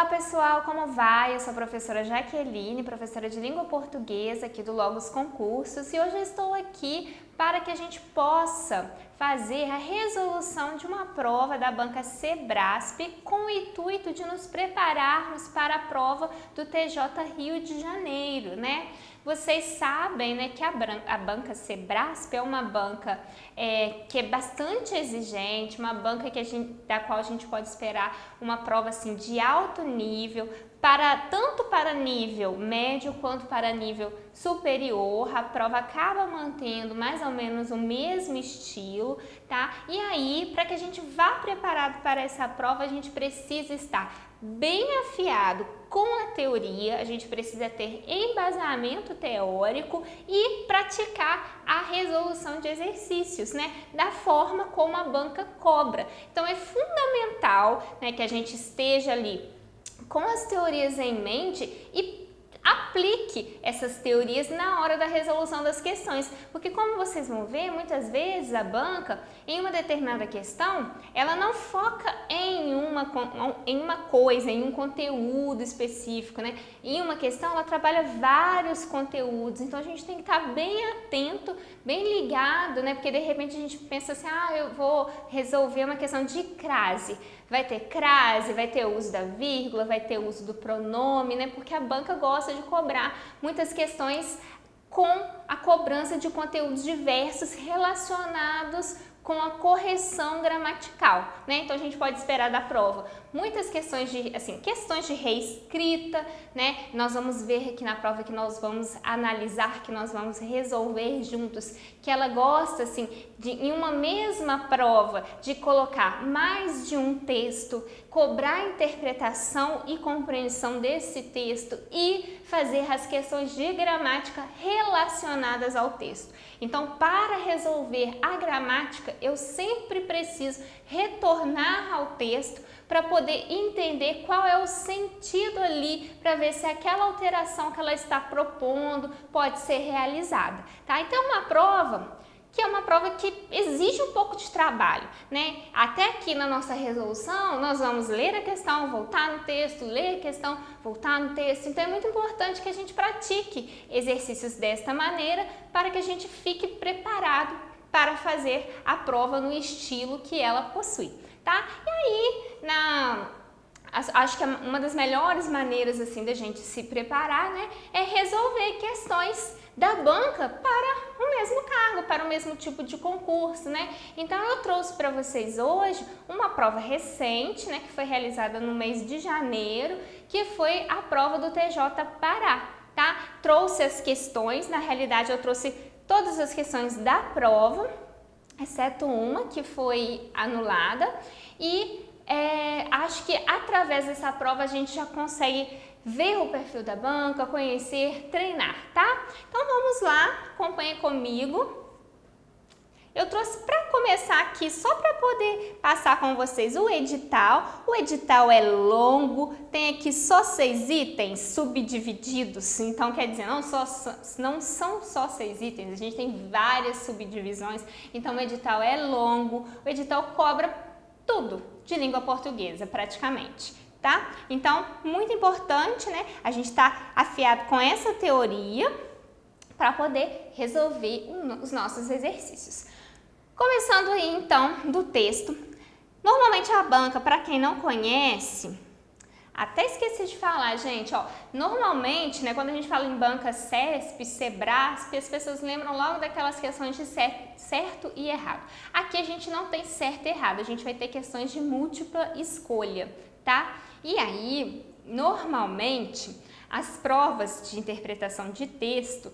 Olá pessoal, como vai? Eu sou a professora Jaqueline, professora de língua portuguesa aqui do Logos Concursos, e hoje eu estou aqui para que a gente possa fazer a resolução de uma prova da banca Sebrasp com o intuito de nos prepararmos para a prova do TJ Rio de Janeiro, né? Vocês sabem, né, que a banca Sebrasp é uma banca que é bastante exigente, uma banca da qual a gente pode esperar uma prova assim, de alto nível, tanto para nível médio quanto para nível superior. A prova acaba mantendo mais ou menos o mesmo estilo, tá? E aí, para que a gente vá preparado para essa prova, a gente precisa estar bem afiado com a teoria, a gente precisa ter embasamento teórico e praticar a resolução de exercícios, né, da forma como a banca cobra. Então é fundamental, né, que a gente esteja ali com as teorias em mente e aplique essas teorias na hora da resolução das questões, porque como vocês vão ver, muitas vezes a banca, em uma determinada questão, ela não foca em uma coisa, em um conteúdo específico, né? Em uma questão, ela trabalha vários conteúdos, então a gente tem que estar bem atento, bem ligado, né? Porque de repente a gente pensa assim, eu vou resolver uma questão de crase. Vai ter crase, vai ter o uso da vírgula, vai ter o uso do pronome, né? Porque a banca gosta de cobrar muitas questões com a cobrança de conteúdos diversos relacionados com a correção gramatical, né? Então a gente pode esperar da prova muitas questões de reescrita, né? Nós vamos ver aqui na prova que nós vamos analisar, que nós vamos resolver juntos, que ela gosta assim em uma mesma prova de colocar mais de um texto, cobrar a interpretação e compreensão desse texto e fazer as questões de gramática relacionadas ao texto. Então, para resolver a gramática, eu sempre preciso retornar ao texto para poder entender qual é o sentido ali, para ver se aquela alteração que ela está propondo pode ser realizada, tá? Então, é uma prova que exige um pouco de trabalho, né? Até aqui na nossa resolução, nós vamos ler a questão, voltar no texto, ler a questão, voltar no texto. Então, é muito importante que a gente pratique exercícios desta maneira para que a gente fique preparado para fazer a prova no estilo que ela possui, tá? E aí, acho que uma das melhores maneiras assim da gente se preparar, né, é resolver questões da banca para o mesmo cargo, para o mesmo tipo de concurso, né? Então eu trouxe para vocês hoje uma prova recente, né, que foi realizada no mês de janeiro, que foi a prova do TJ Pará, tá? Trouxe as questões, na realidade eu trouxe todas as questões da prova, exceto uma que foi anulada, e acho que através dessa prova a gente já consegue ver o perfil da banca, conhecer, treinar, tá? Então vamos lá, acompanhe comigo. Eu trouxe para começar aqui, só para poder passar com vocês o edital. O edital é longo, tem aqui só 6 itens subdivididos, então quer dizer, não são só 6 itens, a gente tem várias subdivisões, então o edital é longo, o edital cobra tudo de língua portuguesa, praticamente, tá? Então, muito importante, né? A gente está afiado com essa teoria para poder resolver os nossos exercícios. Começando aí, então, do texto. Normalmente a banca, para quem não conhece, até esqueci de falar, gente, ó, normalmente, né, quando a gente fala em banca CESP, Sebrasp, as pessoas lembram logo daquelas questões de certo e errado. Aqui a gente não tem certo e errado, a gente vai ter questões de múltipla escolha, tá? E aí, normalmente, as provas de interpretação de texto,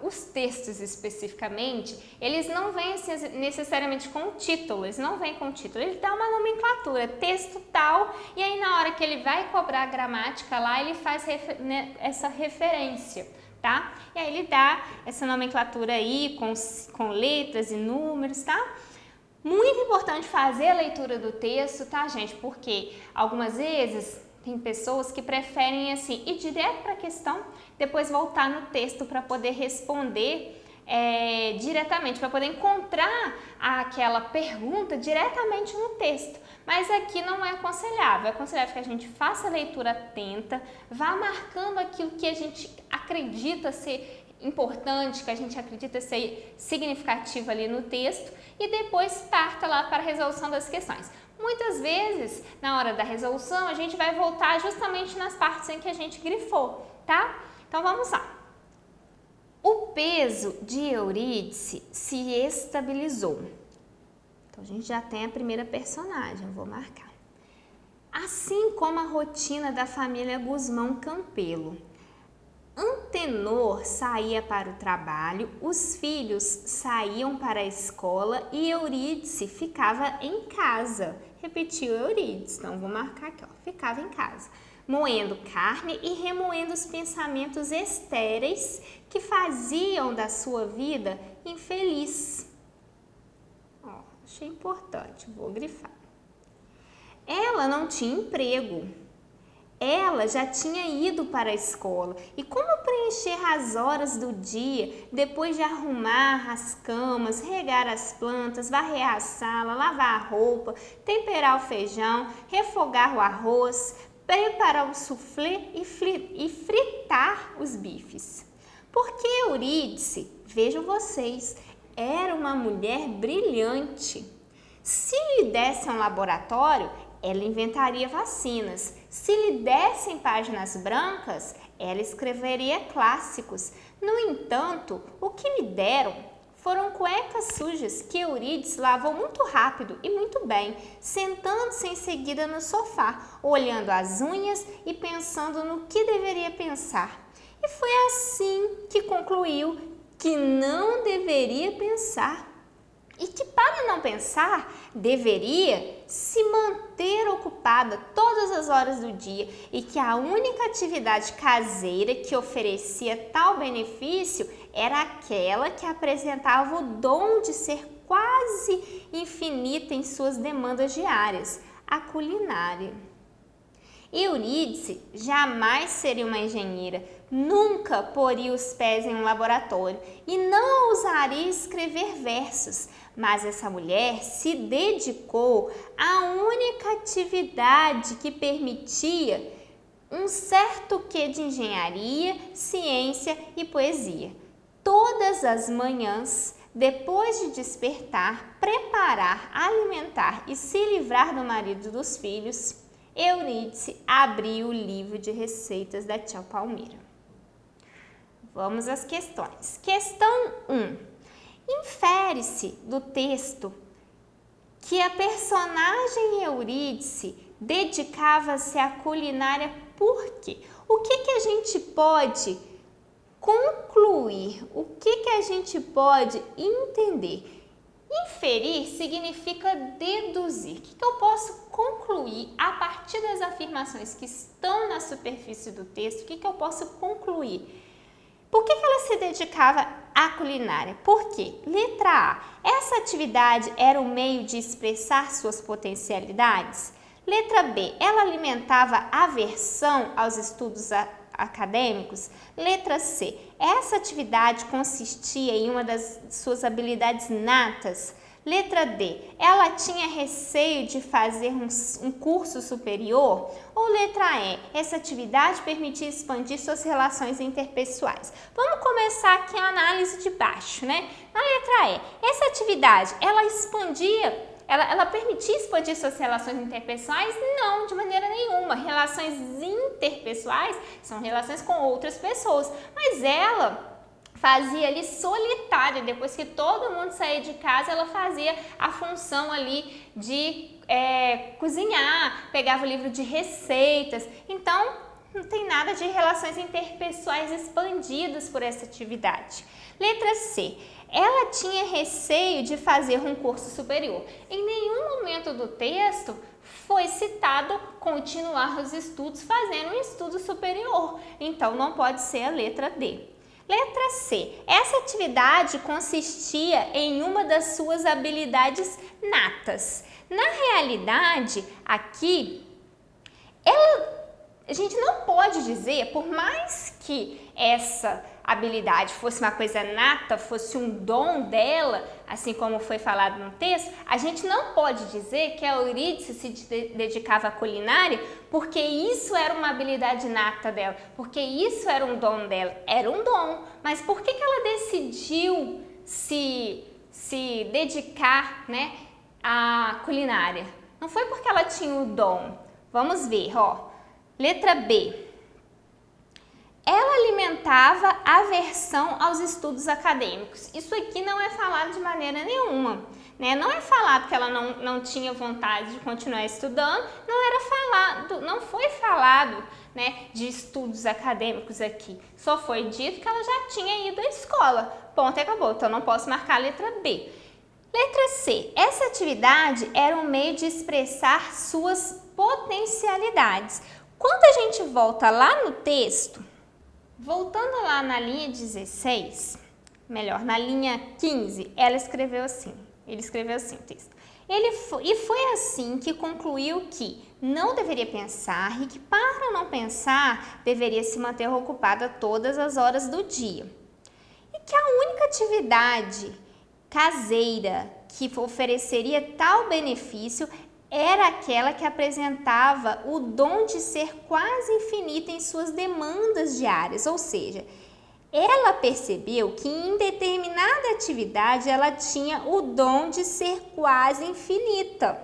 os textos especificamente, eles não vêm necessariamente com o título, eles não vêm com o título, ele dá uma nomenclatura, texto tal, e aí na hora que ele vai cobrar a gramática lá, ele faz essa referência, tá? E aí ele dá essa nomenclatura aí com letras e números, tá? Muito importante fazer a leitura do texto, tá, gente? Porque algumas vezes tem pessoas que preferem assim ir direto para a questão, depois voltar no texto para poder responder diretamente, para poder encontrar aquela pergunta diretamente no texto. Mas aqui não é aconselhável. É aconselhável que a gente faça a leitura atenta, vá marcando aquilo que a gente acredita ser importante, que a gente acredita ser significativo ali no texto e depois parta lá para a resolução das questões. Muitas vezes, na hora da resolução, a gente vai voltar justamente nas partes em que a gente grifou, tá? Então vamos lá. O peso de Eurídice se estabilizou. Então a gente já tem a primeira personagem, vou marcar. Assim como a rotina da família Guzmão Campelo. Antenor saía para o trabalho, os filhos saíam para a escola e Eurídice ficava em casa. Repetiu Eurídice, então vou marcar aqui, ó, ficava em casa, moendo carne e remoendo os pensamentos estéreis que faziam da sua vida infeliz. Ó, achei importante, vou grifar. Ela não tinha emprego. Ela já tinha ido para a escola e como preencher as horas do dia depois de arrumar as camas, regar as plantas, varrer a sala, lavar a roupa, temperar o feijão, refogar o arroz, preparar o soufflé e fritar os bifes. Porque Eurídice, vejam vocês, era uma mulher brilhante. Se lhe desse um laboratório, ela inventaria vacinas. Se lhe dessem páginas brancas, ela escreveria clássicos. No entanto, o que lhe deram foram cuecas sujas que Eurídice lavou muito rápido e muito bem, sentando-se em seguida no sofá, olhando as unhas e pensando no que deveria pensar. E foi assim que concluiu que não deveria pensar. E que para não pensar, deveria se manter ocupada todas as horas do dia e que a única atividade caseira que oferecia tal benefício era aquela que apresentava o dom de ser quase infinita em suas demandas diárias, a culinária. Eurídice jamais seria uma engenheira, nunca poria os pés em um laboratório e não ousaria escrever versos, mas essa mulher se dedicou à única atividade que permitia um certo quê de engenharia, ciência e poesia. Todas as manhãs, depois de despertar, preparar, alimentar e se livrar do marido e dos filhos, Eurídice abriu o livro de receitas da tia Palmira. Vamos às questões. Questão 1. Infere-se do texto que a personagem Eurídice dedicava-se à culinária por quê? O que a gente pode concluir? O que a gente pode entender? Inferir significa deduzir. O que eu posso concluir a partir das afirmações que estão na superfície do texto? O que eu posso concluir? Por que ela se dedicava à culinária? Por quê? Letra A. Essa atividade era um meio de expressar suas potencialidades? Letra B. Ela alimentava aversão aos estudos acadêmicos? Letra C. Essa atividade consistia em uma das suas habilidades natas? Letra D. Ela tinha receio de fazer um curso superior? Ou letra E. Essa atividade permitia expandir suas relações interpessoais? Vamos começar aqui a análise de baixo, né? Na letra E. Essa atividade, ela expandia ela permitia expandir suas relações interpessoais? Não, de maneira nenhuma. Relações interpessoais são relações com outras pessoas, mas ela fazia ali solitária, depois que todo mundo saía de casa, ela fazia a função ali de cozinhar, pegava o livro de receitas, então não tem nada de relações interpessoais expandidas por essa atividade. Letra C. Ela tinha receio de fazer um curso superior. Em nenhum momento do texto foi citado continuar os estudos fazendo um estudo superior. Então, não pode ser a letra D. Letra C. Essa atividade consistia em uma das suas habilidades natas. Na realidade, aqui, ela a gente não pode dizer, por mais que essa habilidade fosse uma coisa nata, fosse um dom dela, assim como foi falado no texto, a gente não pode dizer que a Eurídice se dedicava à culinária porque isso era uma habilidade nata dela, porque isso era um dom dela. Era um dom, mas por que ela decidiu se dedicar, né, à culinária? Não foi porque ela tinha o dom. Vamos ver, ó. Letra B. Ela alimentava aversão aos estudos acadêmicos. Isso aqui não é falado de maneira nenhuma, né? Não é falado que ela não tinha vontade de continuar estudando, não foi falado, né, de estudos acadêmicos aqui. Só foi dito que ela já tinha ido à escola. Ponto e acabou. Então não posso marcar a letra B. Letra C. Essa atividade era um meio de expressar suas potencialidades. Quando a gente volta lá no texto, voltando lá na linha 16, melhor, na linha 15, ele escreveu assim o texto. E foi assim que concluiu que não deveria pensar e que para não pensar deveria se manter ocupada todas as horas do dia. E que a única atividade caseira que ofereceria tal benefício era aquela que apresentava o dom de ser quase infinita em suas demandas diárias, ou seja, ela percebeu que em determinada atividade ela tinha o dom de ser quase infinita.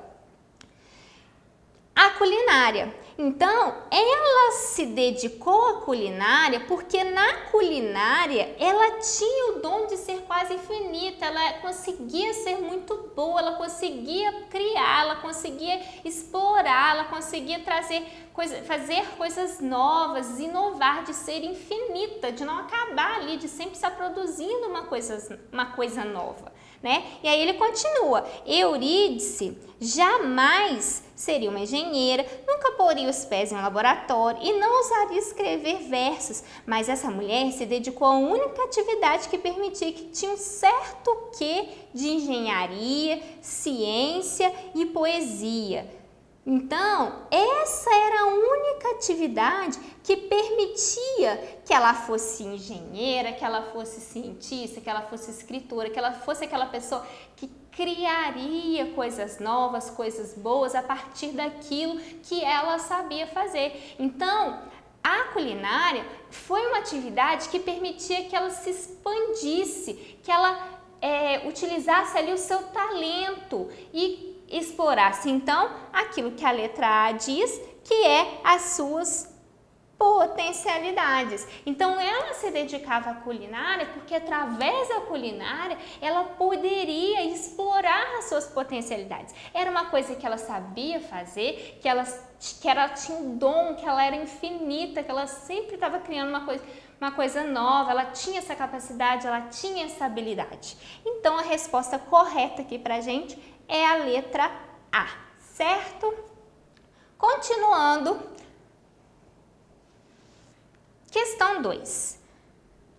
A culinária. Então, ela se dedicou à culinária porque na culinária ela tinha o dom de ser quase infinita, ela conseguia ser muito boa, ela conseguia criar, ela conseguia explorar, ela conseguia fazer coisas novas, inovar, de ser infinita, de não acabar ali, de sempre estar produzindo uma coisa nova, né? E aí ele continua, Eurídice jamais seria uma engenheira, nunca poria os pés em um laboratório e não ousaria escrever versos, mas essa mulher se dedicou à única atividade que permitia que tinha um certo quê de engenharia, ciência e poesia. Então, essa era a única atividade que permitia que ela fosse engenheira, que ela fosse cientista, que ela fosse escritora, que ela fosse aquela pessoa que criaria coisas novas, coisas boas a partir daquilo que ela sabia fazer. Então, a culinária foi uma atividade que permitia que ela se expandisse, que ela utilizasse ali o seu talento e explorasse então aquilo que a letra A diz, que é as suas potencialidades. Então ela se dedicava à culinária porque através da culinária ela poderia explorar as suas potencialidades. Era uma coisa que ela sabia fazer, que ela tinha um dom, que ela era infinita, que ela sempre estava criando uma coisa nova, ela tinha essa capacidade, ela tinha essa habilidade. Então a resposta correta aqui pra gente é a letra A, certo? Continuando, questão 2.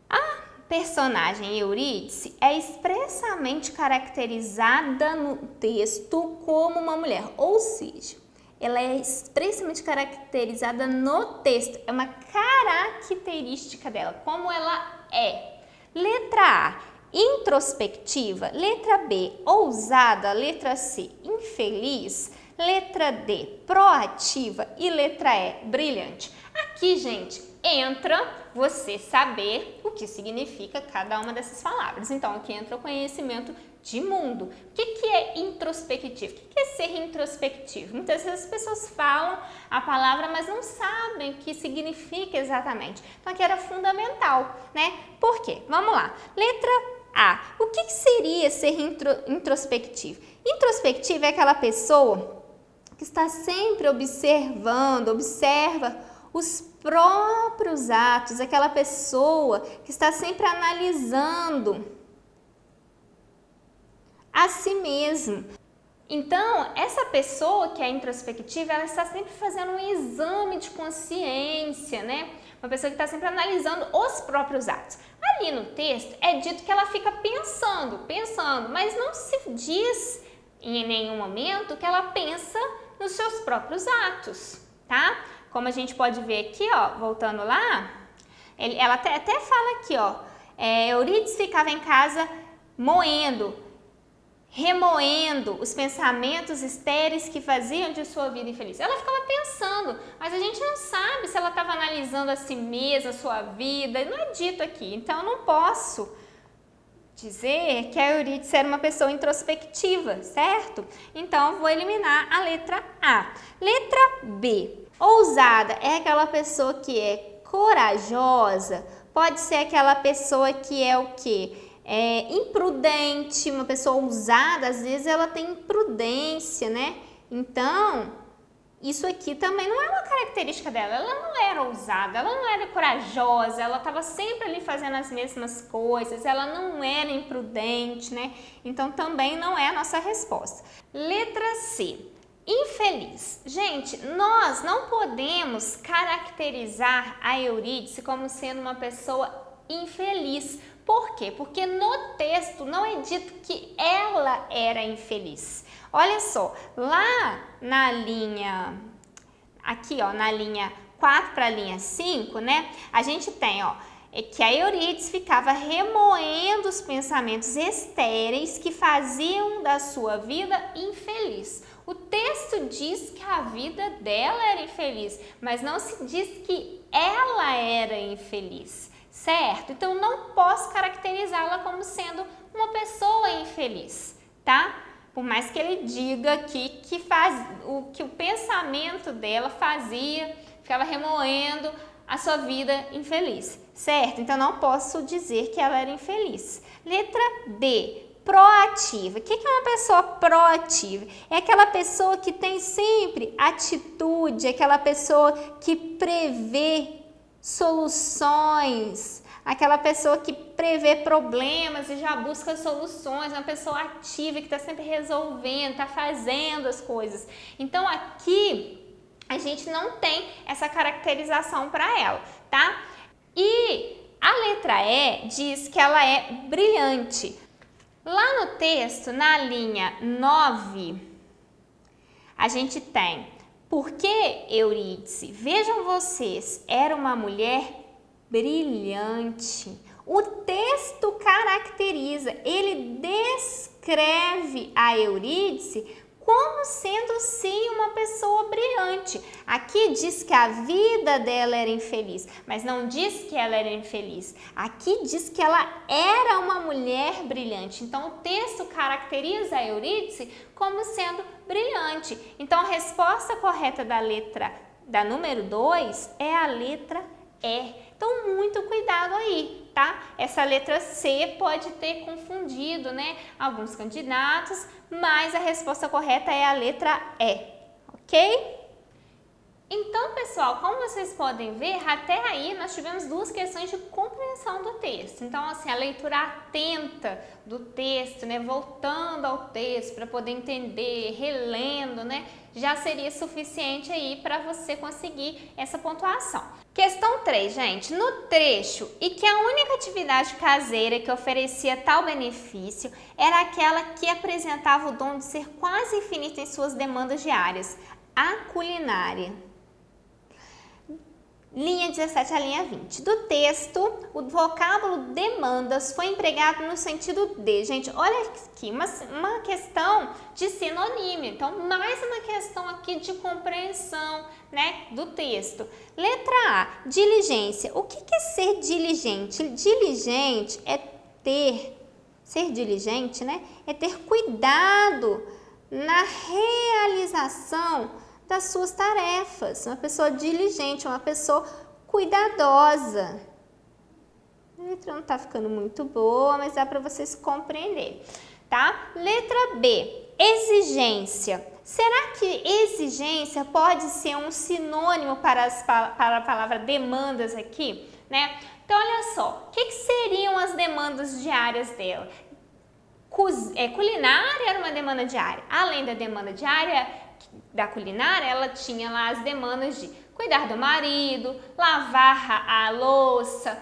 A personagem Eurídice é expressamente caracterizada no texto como uma mulher, ou seja, ela é expressamente caracterizada no texto, é uma característica dela, como ela é. Letra A, introspectiva. Letra B, ousada. Letra C, infeliz. Letra D, proativa. E letra E, brilhante. Aqui, gente, entra você saber o que significa cada uma dessas palavras. Então, aqui entra o conhecimento de mundo. O que é introspectivo? O que é ser introspectivo? Muitas vezes as pessoas falam a palavra, mas não sabem o que significa exatamente. Então, aqui era fundamental, né? Por quê? Vamos lá. Letra A. O que seria ser introspectivo? Introspectivo é aquela pessoa que está sempre observa os próprios atos, aquela pessoa que está sempre analisando a si mesmo. Então, essa pessoa que é introspectiva, ela está sempre fazendo um exame de consciência, né? Uma pessoa que está sempre analisando os próprios atos. Ali no texto é dito que ela fica pensando, mas não se diz em nenhum momento que ela pensa nos seus próprios atos, tá? Como a gente pode ver aqui, ó, voltando lá, ela até fala aqui, ó, Eurídice ficava em casa remoendo os pensamentos estéreis que faziam de sua vida infeliz. Ela ficava pensando, mas a gente não sabe se ela estava analisando a si mesma, a sua vida, não é dito aqui. Então, eu não posso dizer que a Eurídice era uma pessoa introspectiva, certo? Então, eu vou eliminar a letra A. Letra B. Ousada é aquela pessoa que é corajosa, pode ser aquela pessoa que é o quê? Imprudente, uma pessoa ousada, às vezes ela tem imprudência, né? Então, isso aqui também não é uma característica dela, ela não era ousada, ela não era corajosa, ela estava sempre ali fazendo as mesmas coisas, ela não era imprudente, né? Então, também não é a nossa resposta. Letra C. Infeliz. Gente, nós não podemos caracterizar a Eurídice como sendo uma pessoa infeliz. Por quê? Porque no texto não é dito que ela era infeliz. Olha só, lá na linha, aqui ó, na linha 4 para a linha 5, né? A gente tem, ó, que a Eurídice ficava remoendo os pensamentos estéreis que faziam da sua vida infeliz. O texto diz que a vida dela era infeliz, mas não se diz que ela era infeliz, certo? Então, não posso caracterizá-la como sendo uma pessoa infeliz, tá? Por mais que ele diga aqui que o pensamento dela fazia, ficava remoendo a sua vida infeliz, certo? Então, não posso dizer que ela era infeliz. Letra D. Proativa. O que é uma pessoa proativa? É aquela pessoa que tem sempre atitude, aquela pessoa que prevê soluções, aquela pessoa que prevê problemas e já busca soluções, uma pessoa ativa que está sempre resolvendo, está fazendo as coisas. Então, aqui a gente não tem essa caracterização para ela, tá? E a letra E diz que ela é brilhante. Lá no texto, na linha 9, a gente tem: porque Eurídice, vejam vocês, era uma mulher brilhante. O texto caracteriza, ele descreve a Eurídice como sendo sim uma pessoa brilhante. Aqui diz que a vida dela era infeliz, mas não diz que ela era infeliz. Aqui diz que ela era uma mulher brilhante. Então o texto caracteriza a Eurídice como sendo brilhante. Então a resposta correta da número 2 é a letra E. Então muito cuidado aí, tá? Essa letra C pode ter confundido, né, alguns candidatos, mas a resposta correta é a letra E, ok? Então, pessoal, como vocês podem ver, até aí nós tivemos duas questões de compreensão do texto. Então, assim, a leitura atenta do texto, né, voltando ao texto para poder entender, relendo, né, já seria suficiente aí para você conseguir essa pontuação. Questão 3, gente. No trecho, e que a única atividade caseira que oferecia tal benefício era aquela que apresentava o dom de ser quase infinita em suas demandas diárias, a culinária. Linha 17 a linha 20. Do texto, o vocábulo demandas foi empregado no sentido de. Gente, olha aqui, uma questão de sinonímia. Então, mais uma questão aqui de compreensão, né, do texto. Letra A, diligência. O que é ser diligente? Diligente é ser diligente, né, é ter cuidado na realização das suas tarefas. Uma pessoa diligente, uma pessoa cuidadosa. A letra não está ficando muito boa, mas dá para vocês compreenderem, tá? Letra B, exigência. Será que exigência pode ser um sinônimo para a palavra demandas aqui, né? Então, olha só, o que seriam as demandas diárias dela? Culinária era uma demanda diária. Além da demanda diária da culinária, ela tinha lá as demandas de cuidar do marido, lavar a louça,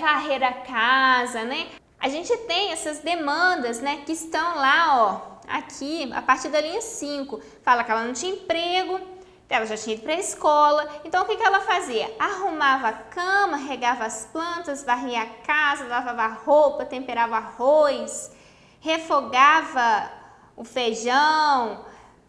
varrer a casa, né? A gente tem essas demandas, né, que estão lá, ó, aqui, a partir da linha 5. Fala que ela não tinha emprego, ela já tinha ido para a escola, então o que ela fazia? Arrumava a cama, regava as plantas, varria a casa, lavava a roupa, temperava arroz, refogava o feijão,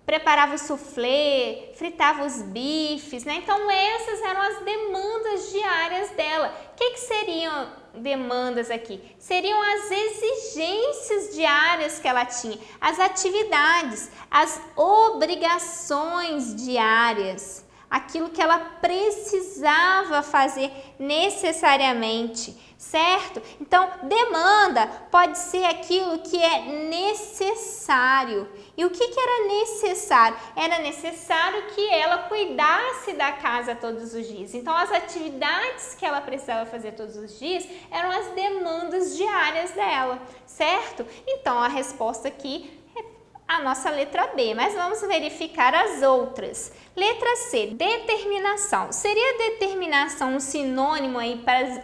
preparava o soufflé, fritava os bifes, né? Então essas eram as demandas diárias dela. O que seriam demandas aqui? Seriam as exigências diárias que ela tinha, as atividades, as obrigações diárias, aquilo que ela precisava fazer necessariamente, certo? Então, demanda pode ser aquilo que é necessário. E o que era necessário? Era necessário que ela cuidasse da casa todos os dias. Então, as atividades que ela precisava fazer todos os dias eram as demandas diárias dela, certo? Então, a resposta aqui é a nossa letra B, mas vamos verificar as outras. Letra C, determinação. Seria determinação um sinônimo aí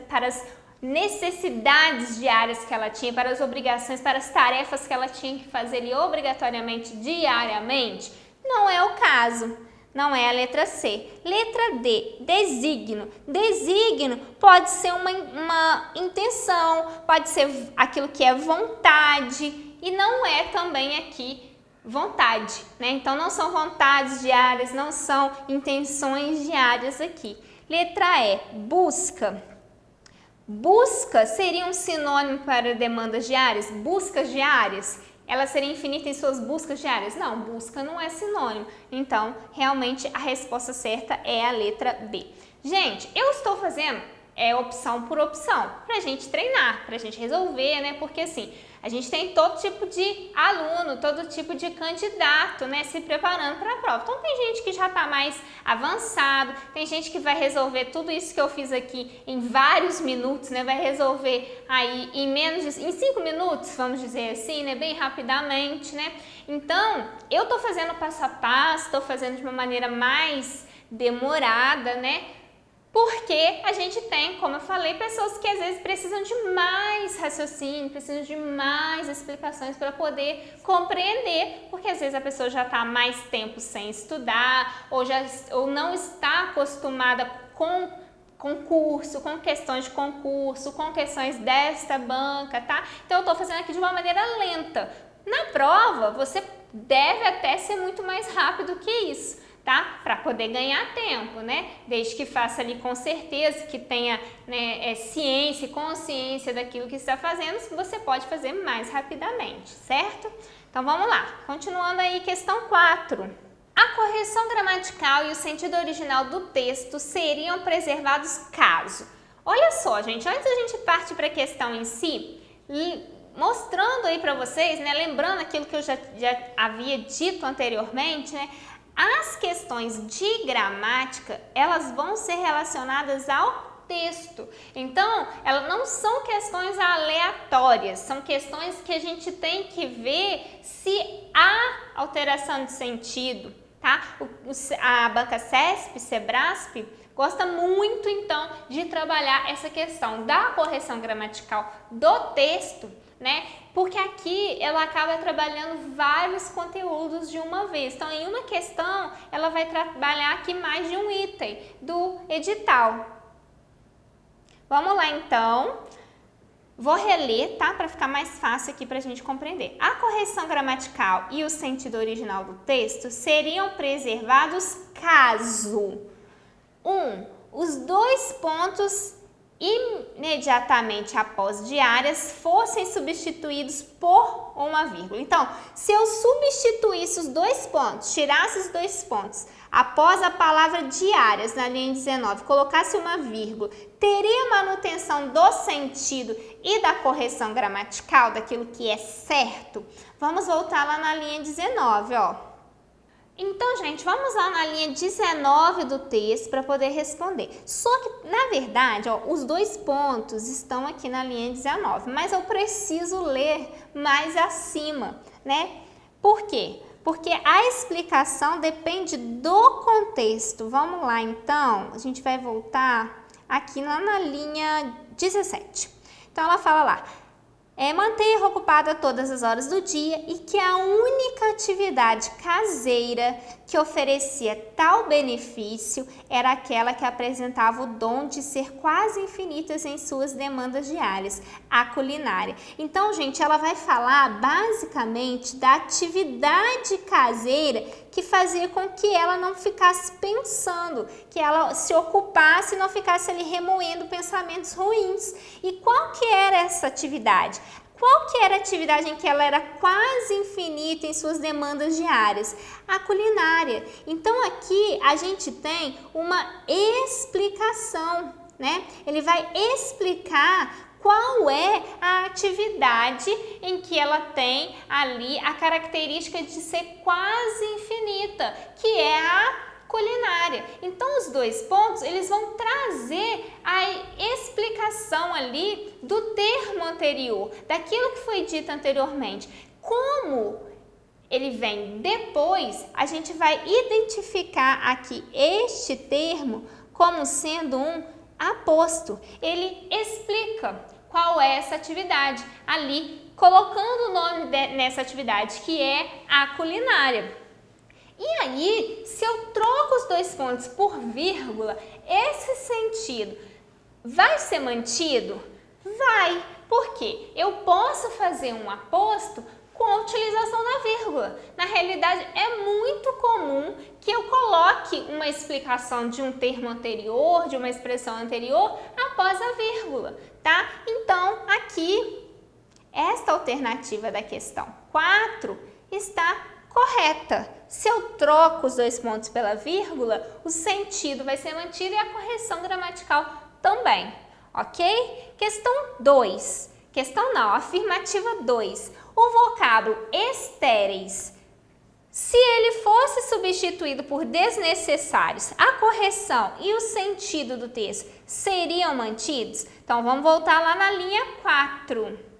para as necessidades diárias que ela tinha, para as obrigações, para as tarefas que ela tinha que fazer ali obrigatoriamente, diariamente? Não é o caso, não é a letra C. Letra D, designo. Designo pode ser uma intenção, pode ser aquilo que é vontade e não é também aqui vontade, né? Então não são vontades diárias, não são intenções diárias aqui. Letra E, busca. Busca seria um sinônimo para demandas diárias? Buscas diárias? Ela seria infinita em suas buscas diárias? Não, busca não é sinônimo. Então, realmente, a resposta certa é a letra B. Gente, eu estou fazendo opção por opção, para a gente treinar, para a gente resolver, né? Porque assim, a gente tem todo tipo de aluno, todo tipo de candidato, né, se preparando para a prova. Então tem gente que já está mais avançado, tem gente que vai resolver tudo isso que eu fiz aqui em vários minutos, né, vai resolver aí em 5 minutos, vamos dizer assim, né, bem rapidamente, né. Então, eu estou fazendo passo a passo, estou fazendo de uma maneira mais demorada, né, porque a gente tem, como eu falei, pessoas que às vezes precisam de mais raciocínio, precisam de mais explicações para poder compreender, porque às vezes a pessoa já está há mais tempo sem estudar ou não está acostumada com concurso, com questões de concurso, com questões desta banca, tá? Então eu estou fazendo aqui de uma maneira lenta. Na prova, você deve até ser muito mais rápido que isso, tá? Para poder ganhar tempo, né? Desde que faça ali com certeza, que tenha, né, ciência e consciência daquilo que está fazendo, você pode fazer mais rapidamente, certo? Então vamos lá, continuando aí, questão 4. A correção gramatical e o sentido original do texto seriam preservados caso. Olha só, gente, antes da gente partir para a questão em si, mostrando aí para vocês, né, lembrando aquilo que eu já havia dito anteriormente, né, as questões de gramática, elas vão ser relacionadas ao texto. Então, elas não são questões aleatórias, são questões que a gente tem que ver se há alteração de sentido, tá? A banca CESP, SEBRASP, gosta muito, então, de trabalhar essa questão da correção gramatical do texto, né? Porque aqui ela acaba trabalhando vários conteúdos de uma vez. Então, em uma questão, ela vai trabalhar aqui mais de um item do edital. Vamos lá, então. Vou reler, tá? Para ficar mais fácil aqui para a gente compreender. A correção gramatical e o sentido original do texto seriam preservados caso 1. Os dois pontos imediatamente após diárias fossem substituídos por uma vírgula. Então, se eu substituísse os dois pontos, tirasse os dois pontos, após a palavra diárias na linha 19, colocasse uma vírgula, teria manutenção do sentido e da correção gramatical, daquilo que é certo? Vamos voltar lá na linha 19, ó. Então, gente, vamos lá na linha 19 do texto para poder responder. Só que, na verdade, ó, os dois pontos estão aqui na linha 19, mas eu preciso ler mais acima, né? Por quê? Porque a explicação depende do contexto. Vamos lá, então, a gente vai voltar aqui lá na linha 17. Então, ela fala lá: manter ocupada todas as horas do dia e que a única atividade caseira que oferecia tal benefício era aquela que apresentava o dom de ser quase infinitas em suas demandas diárias, a culinária. Então, gente, ela vai falar basicamente da atividade caseira que fazia com que ela não ficasse pensando, que ela se ocupasse e não ficasse ali remoendo pensamentos ruins. E qual que era essa atividade? Qual que era a atividade em que ela era quase infinita em suas demandas diárias? A culinária. Então aqui a gente tem uma explicação, né? Ele vai explicar qual é a atividade em que ela tem ali a característica de ser quase infinita, que é a culinária. Então os dois pontos, eles vão trazer a explicação ali do termo anterior, daquilo que foi dito anteriormente. Como ele vem depois, a gente vai identificar aqui este termo como sendo um aposto. Ele explica qual é essa atividade ali, colocando o nome nessa atividade, que é a culinária. E aí, se eu troco os dois pontos por vírgula, esse sentido vai ser mantido? Vai, porque eu posso fazer um aposto com a utilização da vírgula. Na realidade, é muito comum que eu coloque uma explicação de um termo anterior, de uma expressão anterior, após a vírgula, tá? Então, aqui, esta alternativa da questão 4 está correta. Se eu troco os dois pontos pela vírgula, o sentido vai ser mantido e a correção gramatical também, ok? Questão 2. Questão não, afirmativa 2. O vocábulo estéreis, se ele fosse substituído por desnecessários, a correção e o sentido do texto seriam mantidos? Então, vamos voltar lá na linha 4.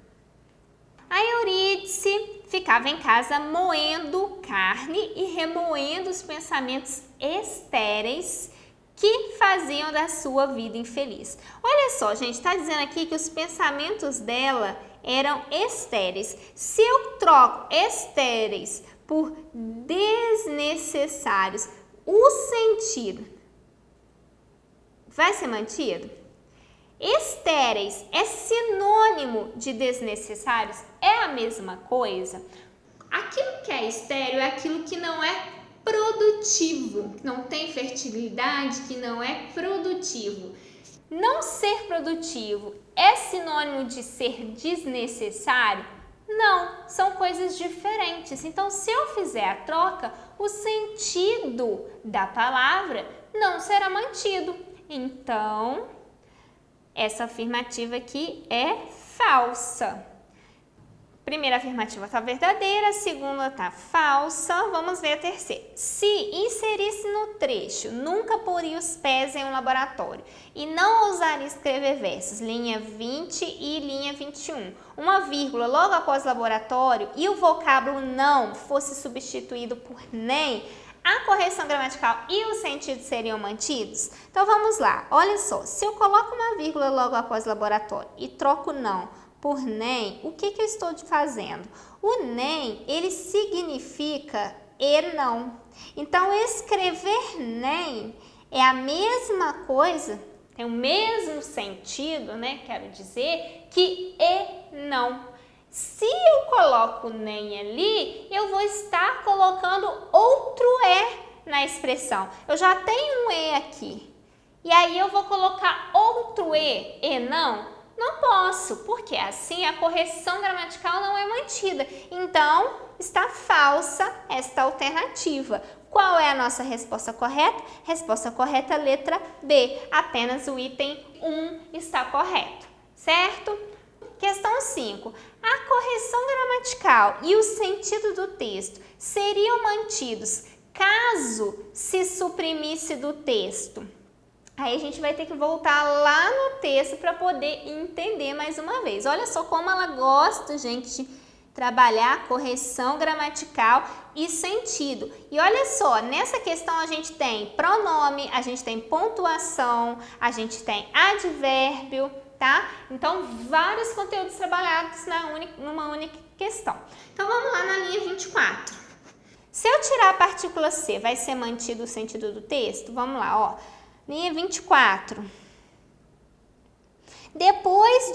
A Eurídice ficava em casa moendo carne e remoendo os pensamentos estéreis que faziam da sua vida infeliz. Olha só, gente, está dizendo aqui que os pensamentos dela eram estéreis. Se eu troco estéreis por desnecessários, o sentido vai ser mantido? Estéreis é sinônimo de desnecessários? É a mesma coisa? Aquilo que é estéril é aquilo que não é produtivo, que não tem fertilidade, que não é produtivo. Não ser produtivo é sinônimo de ser desnecessário? Não, são coisas diferentes. Então, se eu fizer a troca, o sentido da palavra não será mantido. Então, essa afirmativa aqui é falsa. Primeira afirmativa está verdadeira, a segunda está falsa. Vamos ver a terceira. Se inserisse no trecho, nunca poria os pés em um laboratório e não ousaria escrever versos, linha 20 e linha 21, uma vírgula logo após laboratório e o vocábulo não fosse substituído por nem, a correção gramatical e o sentido seriam mantidos? Então vamos lá, olha só, se eu coloco uma vírgula logo após laboratório e troco não por nem, o que eu estou fazendo? O nem, ele significa e não. Então, escrever nem é a mesma coisa, tem o mesmo sentido, né? Quero dizer, que e não. Se eu coloco nem ali, eu vou estar colocando outro e na expressão. Eu já tenho um e aqui. E aí eu vou colocar outro e não? Não posso, porque assim a correção gramatical não é mantida. Então, está falsa esta alternativa. Qual é a nossa resposta correta? Resposta correta, letra B. Apenas o item 1 está correto, certo? Questão 5. A correção gramatical e o sentido do texto seriam mantidos caso se suprimisse do texto? Aí a gente vai ter que voltar lá no texto para poder entender mais uma vez. Olha só como ela gosta, gente, de trabalhar correção gramatical e sentido. E olha só, nessa questão a gente tem pronome, a gente tem pontuação, a gente tem advérbio, tá? Então, vários conteúdos trabalhados numa única questão. Então, vamos lá na linha 24. Se eu tirar a partícula C, vai ser mantido o sentido do texto? Vamos lá, ó. Linha 24. Depois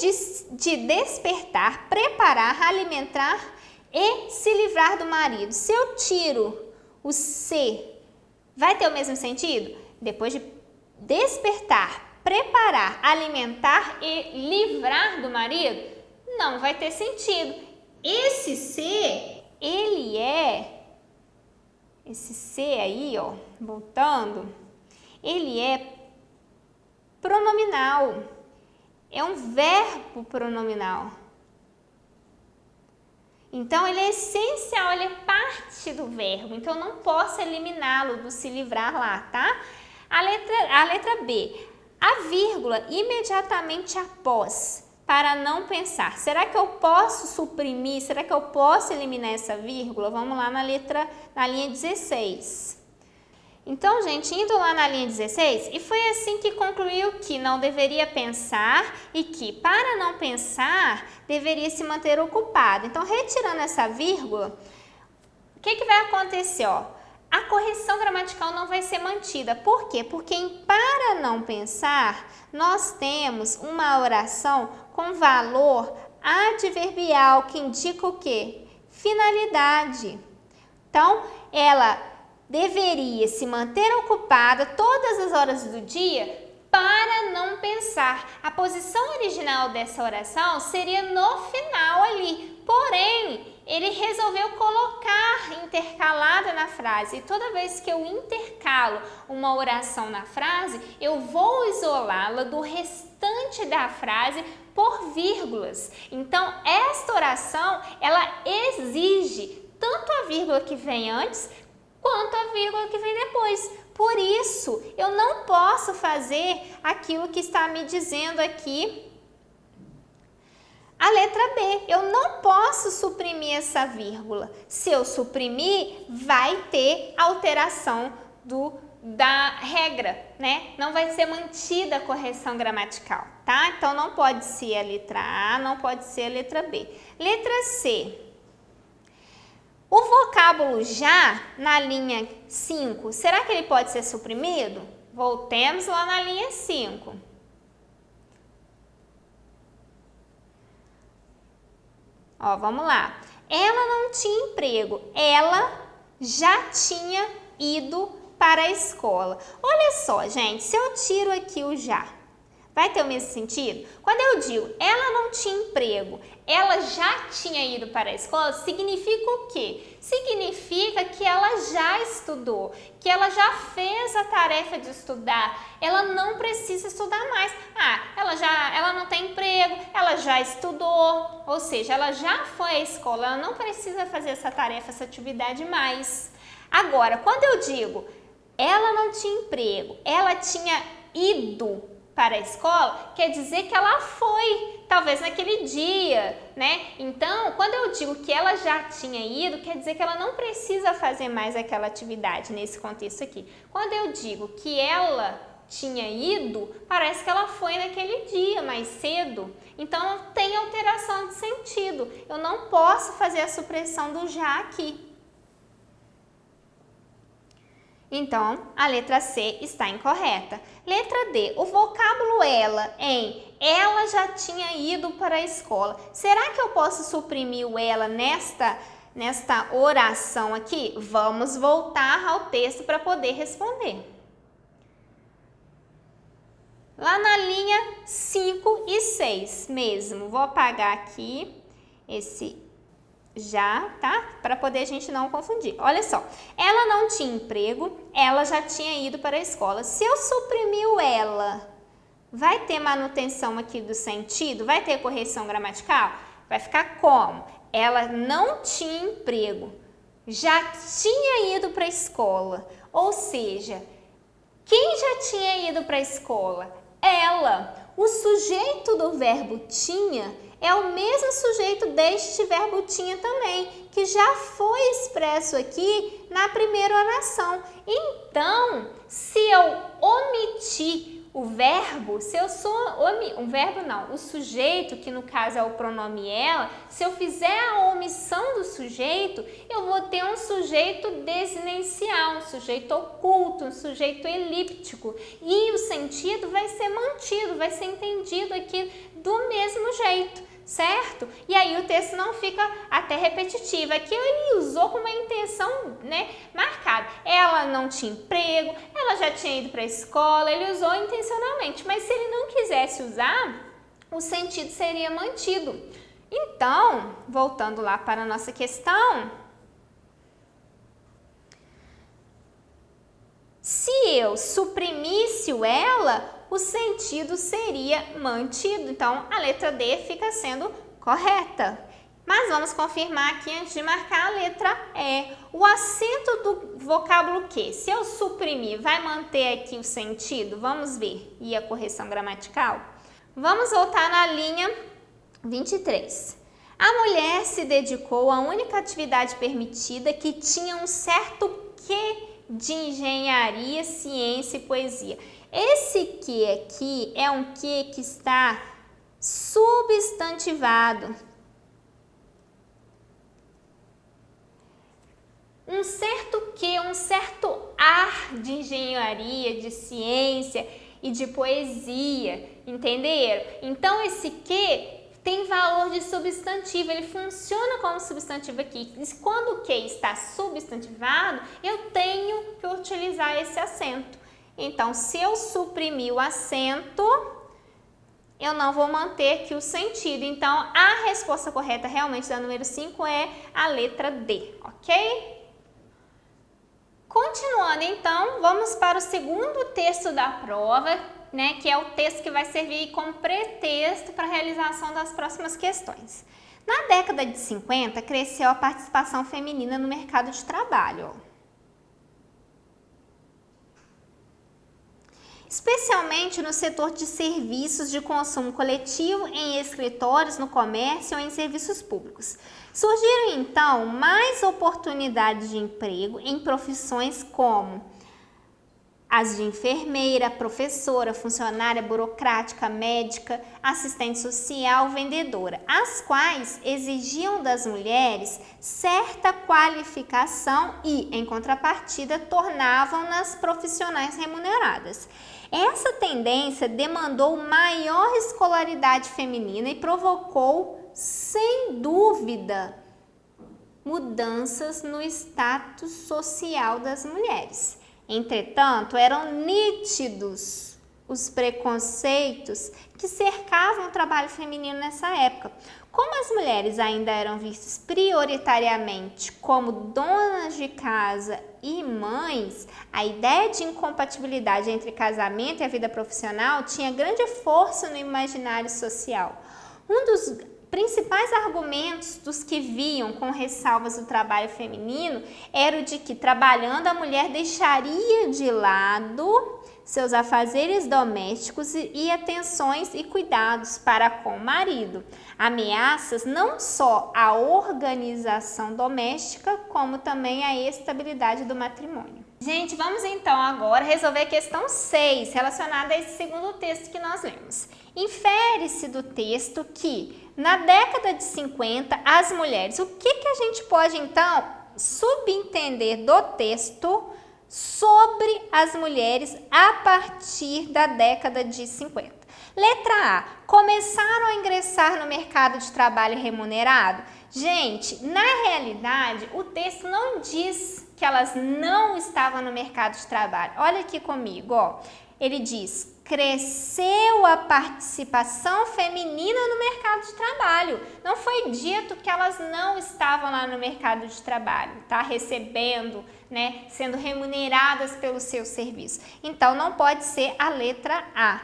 de despertar, preparar, alimentar e se livrar do marido. Se eu tiro o C, vai ter o mesmo sentido? Depois de despertar, preparar, alimentar e livrar do marido? Não vai ter sentido. Esse C, esse C aí, ó, voltando, ele é pronominal. É um verbo pronominal. Então, ele é essencial, ele é parte do verbo. Então, eu não posso eliminá-lo do se livrar lá, tá? A letra B. A vírgula imediatamente após, para não pensar. Será que eu posso suprimir? Será que eu posso eliminar essa vírgula? Vamos lá na linha 16. Então, gente, indo lá na linha 16, e foi assim que concluiu que não deveria pensar e que, para não pensar, deveria se manter ocupado. Então, retirando essa vírgula, o que vai acontecer? Ó? A correção gramatical não vai ser mantida. Por quê? Porque em para não pensar, nós temos uma oração com valor adverbial, que indica o quê? Finalidade. Então, ela deveria se manter ocupada todas as horas do dia para não pensar. A posição original dessa oração seria no final ali, porém, ele resolveu colocar intercalada na frase. E toda vez que eu intercalo uma oração na frase, eu vou isolá-la do restante da frase por vírgulas. Então, esta oração, ela exige tanto a vírgula que vem antes, quanto a vírgula que vem depois. Por isso, eu não posso fazer aquilo que está me dizendo aqui a letra B. Eu não posso suprimir essa vírgula. Se eu suprimir, vai ter alteração da regra, né? Não vai ser mantida a correção gramatical, tá? Então, não pode ser a letra A, não pode ser a letra B. Letra C. O vocábulo já, na linha 5, será que ele pode ser suprimido? Voltemos lá na linha 5. Ó, vamos lá. Ela não tinha emprego, ela já tinha ido para a escola. Olha só, gente, se eu tiro aqui o já, vai ter o mesmo sentido? Quando eu digo, ela não tinha emprego, ela já tinha ido para a escola, significa o quê? Significa que ela já estudou, que ela já fez a tarefa de estudar, ela não precisa estudar mais. Ela não tem emprego, ela já estudou, ou seja, ela já foi à escola, ela não precisa fazer essa tarefa, essa atividade mais. Agora, quando eu digo, ela não tinha emprego, ela tinha ido para a escola, quer dizer que ela foi, talvez naquele dia, né? Então, quando eu digo que ela já tinha ido, quer dizer que ela não precisa fazer mais aquela atividade nesse contexto aqui. Quando eu digo que ela tinha ido, parece que ela foi naquele dia, mais cedo. Então, tem alteração de sentido. Eu não posso fazer a supressão do já aqui. Então, a letra C está incorreta. Letra D, o vocábulo ela em ela já tinha ido para a escola. Será que eu posso suprimir o ela nesta oração aqui? Vamos voltar ao texto para poder responder. Lá na linha 5 e 6 mesmo, vou apagar aqui esse já, tá? Para poder a gente não confundir. Olha só, ela não tinha emprego, ela já tinha ido para a escola. Se eu suprimir o ela, vai ter manutenção aqui do sentido? Vai ter correção gramatical? Vai ficar como? Ela não tinha emprego, já tinha ido para a escola. Ou seja, quem já tinha ido para a escola? Ela. O sujeito do verbo tinha é o mesmo sujeito deste verbo tinha também, que já foi expresso aqui na primeira oração. Então, se eu omitir o verbo, se eu sou o verbo não, o sujeito, que no caso é o pronome ela, se eu fizer a omissão do sujeito, eu vou ter um sujeito desinencial, um sujeito oculto, um sujeito elíptico, e o sentido vai ser mantido, vai ser entendido aqui do mesmo jeito, certo? E aí o texto não fica até repetitivo. Aqui ele usou com uma intenção, né, marcada. Ela não tinha emprego, ela já tinha ido para a escola, ele usou intencionalmente, mas se ele não quisesse usar, o sentido seria mantido. Então, voltando lá para a nossa questão, se eu suprimisse o ela, o sentido seria mantido. Então, a letra D fica sendo correta. Mas vamos confirmar aqui antes de marcar a letra E. O acento do vocábulo que, se eu suprimir, vai manter aqui o sentido? Vamos ver. E a correção gramatical? Vamos voltar na linha 23. A mulher se dedicou à única atividade permitida que tinha um certo quê de engenharia, ciência e poesia. Esse que aqui é um que está substantivado. Um certo que, um certo ar de engenharia, de ciência e de poesia, entenderam? Então esse que tem valor de substantivo, ele funciona como substantivo aqui. Quando o que está substantivado, eu tenho que utilizar esse acento. Então, se eu suprimir o acento, eu não vou manter aqui o sentido. Então, a resposta correta realmente da número 5 é a letra D, ok? Continuando, então, vamos para o segundo texto da prova, né, que é o texto que vai servir como pretexto para a realização das próximas questões. Na década de 50, cresceu a participação feminina no mercado de trabalho. Especialmente no setor de serviços de consumo coletivo, em escritórios, no comércio ou em serviços públicos. Surgiram, então, mais oportunidades de emprego em profissões como as de enfermeira, professora, funcionária burocrática, médica, assistente social, vendedora, as quais exigiam das mulheres certa qualificação e, em contrapartida, tornavam-nas profissionais remuneradas. Essa tendência demandou maior escolaridade feminina e provocou, sem dúvida, mudanças no status social das mulheres. Entretanto, eram nítidos os preconceitos que cercavam o trabalho feminino nessa época. Como as mulheres ainda eram vistas prioritariamente como donas de casa e mães, a ideia de incompatibilidade entre casamento e a vida profissional tinha grande força no imaginário social. Um dos principais argumentos dos que viam com ressalvas o trabalho feminino era o de que, trabalhando, a mulher deixaria de lado seus afazeres domésticos e atenções e cuidados para com o marido. Ameaças não só à organização doméstica, como também à estabilidade do matrimônio. Gente, vamos então agora resolver a questão 6, relacionada a esse segundo texto que nós lemos. Infere-se do texto que, na década de 50, as mulheres... O que a gente pode, então, subentender do texto sobre as mulheres a partir da década de 50? Letra A. Começaram a ingressar no mercado de trabalho remunerado? Gente, na realidade, o texto não diz que elas não estavam no mercado de trabalho. Olha aqui comigo, ó. Ele diz: cresceu a participação feminina no mercado de trabalho. Não foi dito que elas não estavam lá no mercado de trabalho, tá? Recebendo, né? Sendo remuneradas pelo seu serviço. Então, não pode ser a letra A.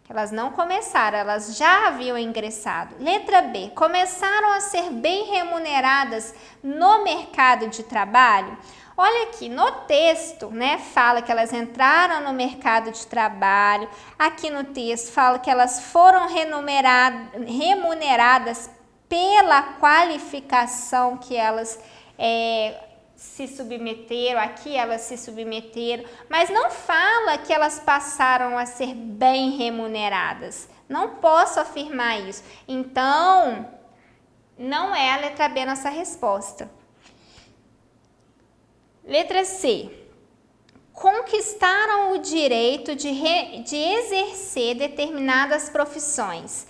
Elas não começaram, elas já haviam ingressado. Letra B. Começaram a ser bem remuneradas no mercado de trabalho? Olha aqui, no texto, né, fala que elas entraram no mercado de trabalho. Aqui no texto fala que elas foram remuneradas pela qualificação que elas se submeteram, aqui elas se submeteram, mas não fala que elas passaram a ser bem remuneradas. Não posso afirmar isso. Então, não é a letra B nossa resposta. Letra C. Conquistaram o direito de exercer determinadas profissões.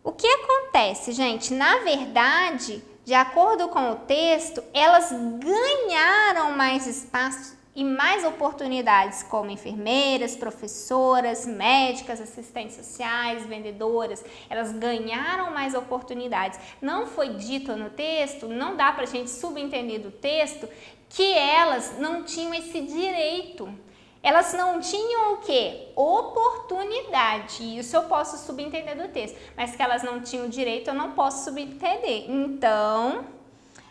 O que acontece, gente? Na verdade, de acordo com o texto, elas ganharam mais espaço e mais oportunidades como enfermeiras, professoras, médicas, assistentes sociais, vendedoras. Elas ganharam mais oportunidades. Não foi dito no texto, não dá para a gente subentender do texto que elas não tinham esse direito. Elas não tinham o quê? Oportunidade. Isso eu posso subentender do texto. Mas que elas não tinham direito, eu não posso subentender. Então,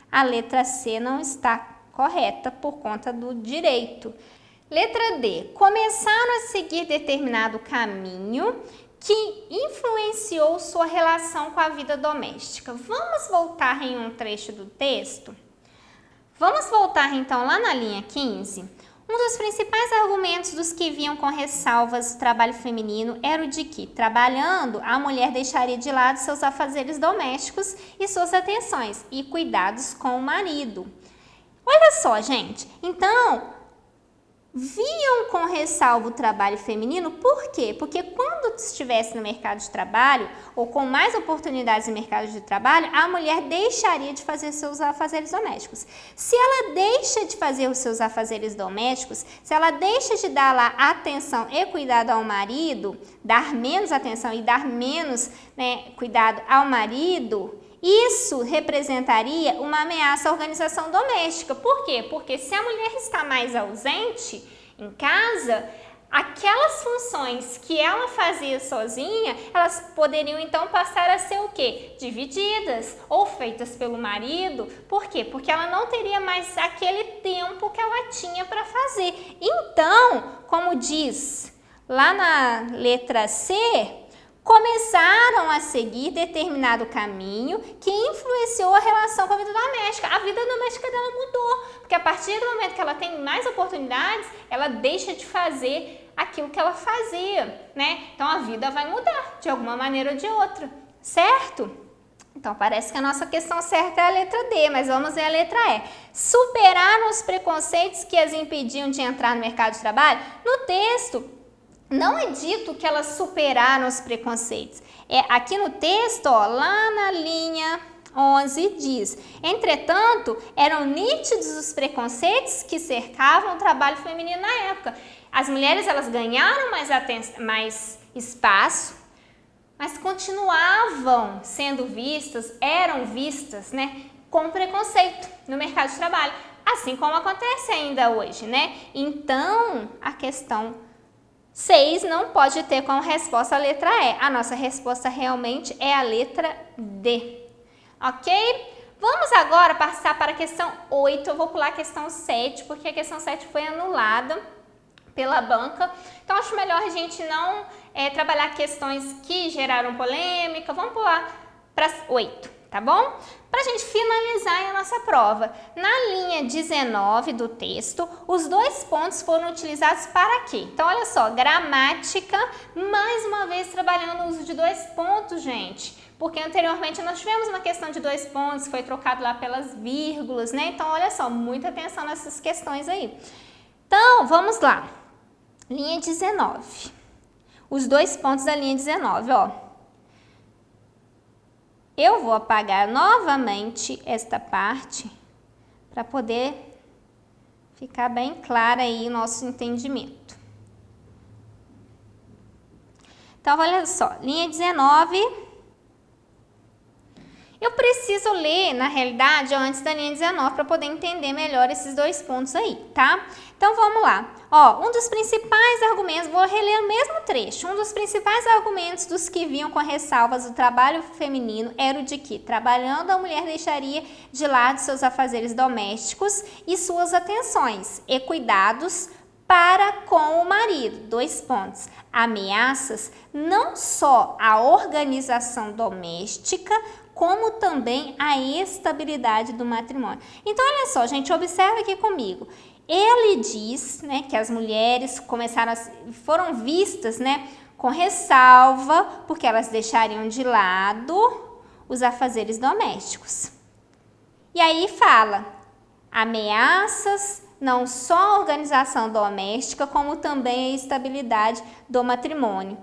a letra C não está correta por conta do direito. Letra D. Começaram a seguir determinado caminho que influenciou sua relação com a vida doméstica. Vamos voltar em um trecho do texto? Vamos voltar então lá na linha 15. Um dos principais argumentos dos que vinham com ressalvas do trabalho feminino era o de que, trabalhando, a mulher deixaria de lado seus afazeres domésticos e suas atenções e cuidados com o marido. Olha só, gente, então, viam com ressalva o trabalho feminino, por quê? Porque quando estivesse no mercado de trabalho, ou com mais oportunidades no mercado de trabalho, a mulher deixaria de fazer seus afazeres domésticos. Se ela deixa de fazer os seus afazeres domésticos, se ela deixa de dar lá atenção e cuidado ao marido, dar menos atenção e dar menos, cuidado ao marido, isso representaria uma ameaça à organização doméstica. Por quê? Porque se a mulher está mais ausente em casa, aquelas funções que ela fazia sozinha, elas poderiam então passar a ser o quê? Divididas ou feitas pelo marido. Por quê? Porque ela não teria mais aquele tempo que ela tinha para fazer. Então, como diz lá na letra C, começaram a seguir determinado caminho que influenciou a relação com a vida doméstica. A vida doméstica dela mudou, porque a partir do momento que ela tem mais oportunidades, ela deixa de fazer aquilo que ela fazia, Então a vida vai mudar de alguma maneira ou de outra, certo? Então parece que a nossa questão certa é a letra D, mas vamos ver a letra E. Superaram os preconceitos que as impediam de entrar no mercado de trabalho? No texto, não é dito que elas superaram os preconceitos. Aqui no texto, lá na linha 11, diz: entretanto, eram nítidos os preconceitos que cercavam o trabalho feminino na época. As mulheres, elas ganharam mais espaço, mas continuavam sendo vistas, eram vistas, com preconceito no mercado de trabalho, assim como acontece ainda hoje, Então, a questão 6 não pode ter como resposta a letra E. A nossa resposta realmente é a letra D. Ok? Vamos agora passar para a questão 8. Eu vou pular a questão 7, porque a questão 7 foi anulada pela banca. Então, acho melhor a gente não trabalhar questões que geraram polêmica. Vamos pular para 8, tá bom? Para a gente finalizar a nossa prova, na linha 19 do texto, os dois pontos foram utilizados para quê? Então, olha só, gramática, mais uma vez trabalhando o uso de dois pontos, gente. Porque anteriormente nós tivemos uma questão de dois pontos, foi trocado lá pelas vírgulas, Então, olha só, muita atenção nessas questões aí. Então, vamos lá. Linha 19. Os dois pontos da linha 19, ó. Eu vou apagar novamente esta parte para poder ficar bem clara aí o nosso entendimento. Então, olha só, linha 19. Eu preciso ler, na realidade, antes da linha 19 para poder entender melhor esses dois pontos aí, tá? Então, vamos lá. Ó, um dos principais argumentos, vou reler o mesmo trecho. Um dos principais argumentos dos que vinham com ressalvas do trabalho feminino era o de que, trabalhando, a mulher deixaria de lado seus afazeres domésticos e suas atenções e cuidados para com o marido. Dois pontos. Ameaças não só à organização doméstica, como também a estabilidade do matrimônio. Então, olha só, gente, observa aqui comigo. Ele diz, né, que as mulheres foram vistas, né, com ressalva, porque elas deixariam de lado os afazeres domésticos. E aí fala, ameaças não só a organização doméstica, como também a estabilidade do matrimônio.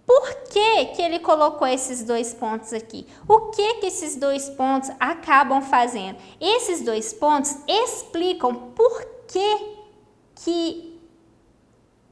Por que que ele colocou esses dois pontos aqui? O que que esses dois pontos acabam fazendo? Esses dois pontos explicam por que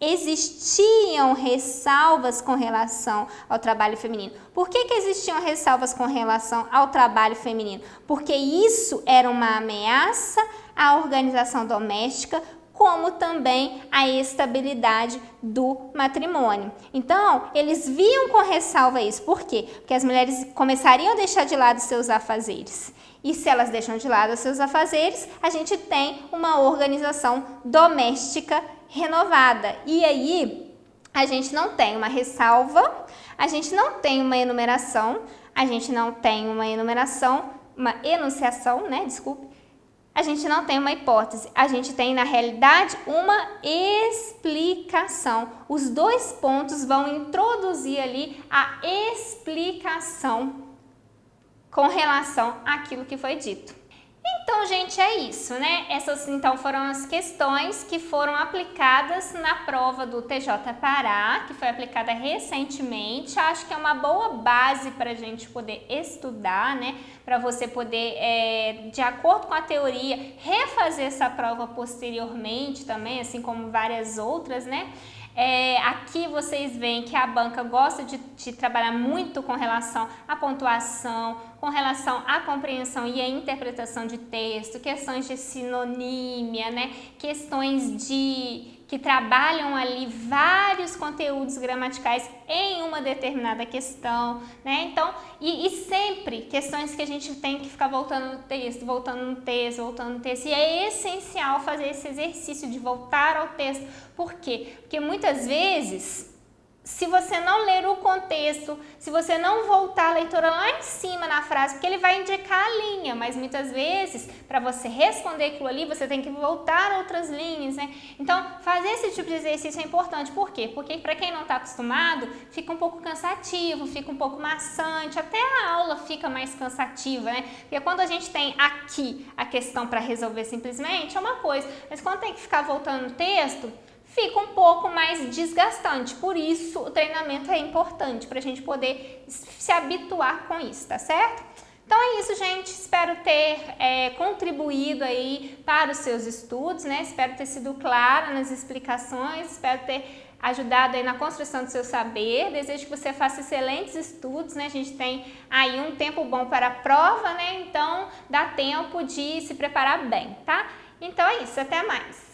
existiam ressalvas com relação ao trabalho feminino. Por que que existiam ressalvas com relação ao trabalho feminino? Porque isso era uma ameaça à organização doméstica, como também a estabilidade do matrimônio. Então, eles viam com ressalva isso. Por quê? Porque as mulheres começariam a deixar de lado seus afazeres. E se elas deixam de lado seus afazeres, a gente tem uma organização doméstica renovada. E aí, a gente não tem uma ressalva, a gente não tem uma enumeração, uma enunciação, né? Desculpe. A gente não tem uma hipótese, a gente tem, na realidade, uma explicação. Os dois pontos vão introduzir ali a explicação com relação àquilo que foi dito. Então, gente, é isso, né? Essas, então, foram as questões que foram aplicadas na prova do TJ Pará, que foi aplicada recentemente. Acho que é uma boa base para a gente poder estudar, né? Para você poder, de acordo com a teoria, refazer essa prova posteriormente também, assim como várias outras, né? Aqui vocês veem que a banca gosta de trabalhar muito com relação à pontuação, com relação à compreensão e à interpretação de texto, questões de sinonímia, né? Questões que trabalham ali vários conteúdos gramaticais em uma determinada questão, né? Então, e sempre questões que a gente tem que ficar voltando no texto, e é essencial fazer esse exercício de voltar ao texto. Por quê? Porque muitas vezes, se você não ler o contexto, se você não voltar a leitura lá em cima na frase, porque ele vai indicar a linha, mas muitas vezes, para você responder aquilo ali, você tem que voltar a outras linhas, né? Então, fazer esse tipo de exercício é importante. Por quê? Porque para quem não está acostumado, fica um pouco cansativo, fica um pouco maçante, até a aula fica mais cansativa, né? Porque quando a gente tem aqui a questão para resolver simplesmente, é uma coisa, mas quando tem que ficar voltando no texto, fica um pouco mais desgastante. Por isso, o treinamento é importante para a gente poder se habituar com isso, tá certo? Então é isso, gente. Espero ter contribuído aí para os seus estudos, né? Espero ter sido clara nas explicações, espero ter ajudado aí na construção do seu saber. Desejo que você faça excelentes estudos, né? A gente tem aí um tempo bom para a prova, né? Então dá tempo de se preparar bem, tá? Então é isso, até mais!